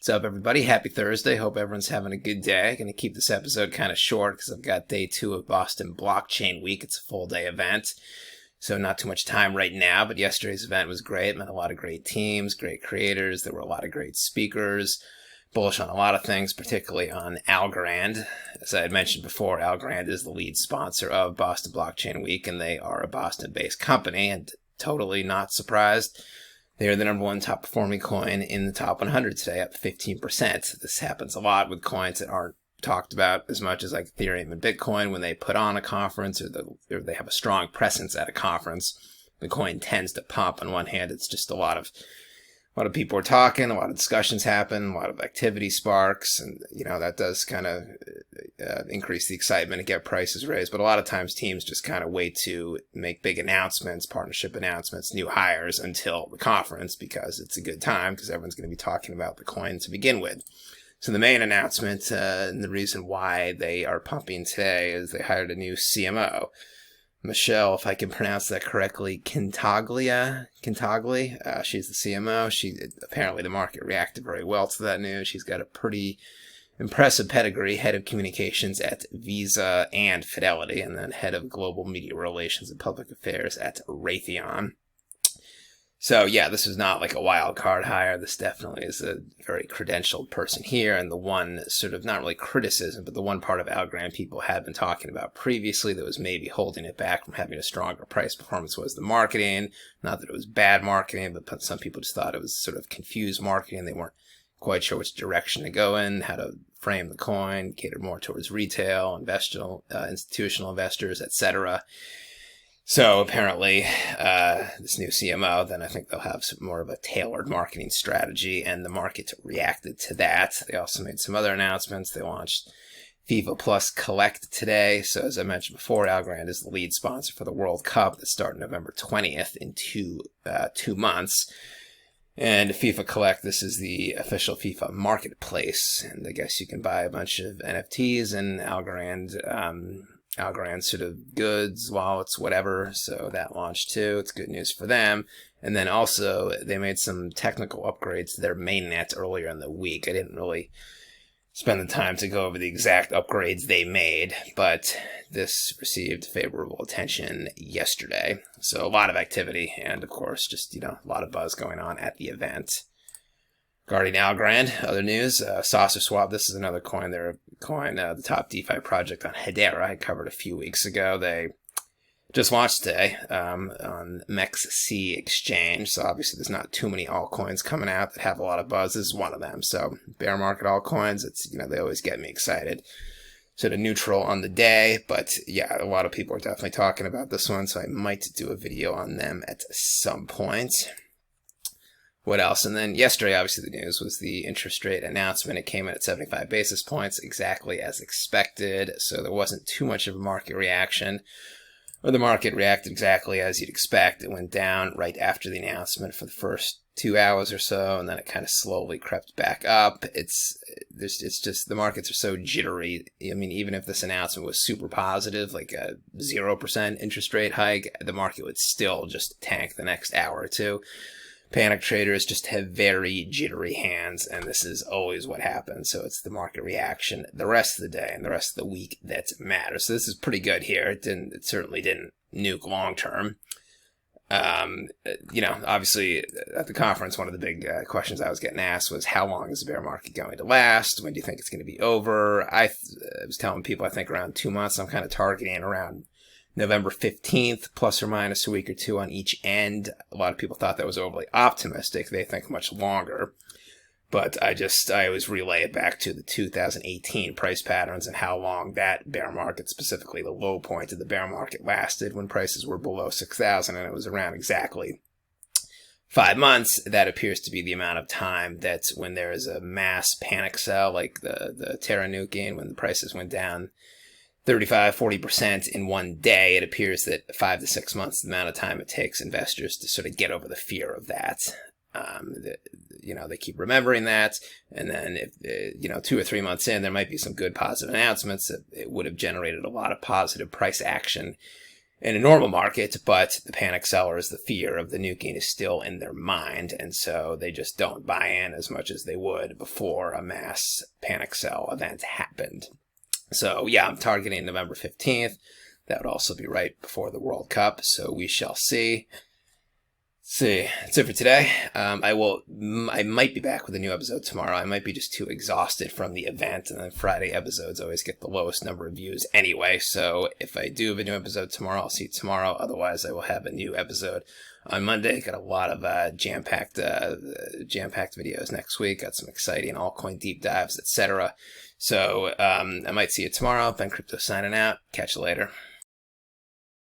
What's up, everybody? Happy Thursday. Hope everyone's having a good day. Going to keep this episode kind of short because I've got day 2 of Boston Blockchain Week. It's a full-day event, so not too much time right now, but yesterday's event was great. Met a lot of great teams, great creators. There were a lot of great speakers, bullish on a lot of things, particularly on Algorand. As I had mentioned before, Algorand is the lead sponsor of Boston Blockchain Week, and they are a Boston-based company, and totally not surprised. They are the number 1 top performing coin in the top 100 today, up 15%. This happens a lot with coins that aren't talked about as much as like Ethereum and Bitcoin. When they put on a conference or they have a strong presence at a conference, the coin tends to pump. On one hand, it's just a lot of people are talking, a lot of discussions happen, a lot of activity sparks, and that does kind of increase the excitement and get prices raised. But a lot of times teams just kind of wait to make big announcements, partnership announcements, new hires until the conference because it's a good time because everyone's going to be talking about the coin to begin with. So the main announcement and the reason why they are pumping today is they hired a new CMO. Michelle, if I can pronounce that correctly, Quintagli. She's the CMO. Apparently the market reacted very well to that news. She's got a pretty impressive pedigree, head of communications at Visa and Fidelity, and then head of global media relations and public affairs at Raytheon. So yeah, this is not like a wild card hire. This definitely is a very credentialed person here. And the one sort of, not really criticism, but the one part of Algorand people had been talking about previously that was maybe holding it back from having a stronger price performance was the marketing. Not that it was bad marketing, but some people just thought it was sort of confused marketing. They weren't quite sure which direction to go in, how to frame the coin, cater more towards retail, institutional investors, etc. So apparently, this new CMO, then I think they'll have more of a tailored marketing strategy, and the market reacted to that. They also made some other announcements. They launched FIFA Plus Collect today. So as I mentioned before, Algorand is the lead sponsor for the World Cup that starts November 20th in two months. And FIFA Collect, this is the official FIFA marketplace, and I guess you can buy a bunch of NFTs and Algorand sort of goods, wallets, whatever. So that launched too. It's good news for them. And then also they made some technical upgrades to their mainnet earlier in the week. I didn't really spend the time to go over the exact upgrades they made, but this received favorable attention yesterday. So a lot of activity and, of course, just, a lot of buzz going on at the event. Regarding Algorand, other news, Saucerswap, this is another coin. They're the top DeFi project on Hedera. I covered a few weeks ago. They just launched today on MEXC exchange. So obviously there's not too many altcoins coming out that have a lot of buzz. This is one of them. So bear market altcoins, it's, they always get me excited. Sort of neutral on the day, but yeah, a lot of people are definitely talking about this one. So I might do a video on them at some point. What else? And then yesterday, obviously, the news was the interest rate announcement. It came in at 75 basis points, exactly as expected. So there wasn't too much of a market reaction, or the market reacted exactly as you'd expect. It went down right after the announcement for the first 2 hours or so, and then it kind of slowly crept back up. It's just the markets are so jittery. I mean, even if this announcement was super positive, like a 0% interest rate hike, the market would still just tank the next hour or two. Panic traders just have very jittery hands, and this is always what happens. So it's the market reaction the rest of the day and the rest of the week that matters. So this is pretty good here. It certainly didn't nuke long term. Obviously at the conference, one of the big questions I was getting asked was, how long is the bear market going to last? When do you think it's going to be over? I was telling people, I think around 2 months. I'm kind of targeting around November 15th, plus or minus a week or two on each end. A lot of people thought that was overly optimistic. They think much longer. But I always relay it back to the 2018 price patterns and how long that bear market, specifically the low point of the bear market, lasted when prices were below 6,000, and it was around exactly 5 months. That appears to be the amount of time that when there is a mass panic sell, like the Terra nuking, when the prices went down 35-40% in one day, it appears that 5 to 6 months is the amount of time it takes investors to sort of get over the fear of that. They keep remembering that, and then if 2 or 3 months in, there might be some good positive announcements that it would have generated a lot of positive price action in a normal market, but the panic sellers, the fear of the nuking is still in their mind, and so they just don't buy in as much as they would before a mass panic sell event happened. So yeah, I'm targeting November 15th. That would also be right before the World Cup, so we shall see. That's it for today. I might be back with a new episode tomorrow. I might be just too exhausted from the event, and then Friday episodes always get the lowest number of views anyway. So if I do have a new episode tomorrow, I'll see you tomorrow. Otherwise, I will have a new episode on Monday. Got a lot of jam-packed videos next week. Got some exciting altcoin deep dives, etc. So I might see you tomorrow. Ben Crypto signing out. Catch you later.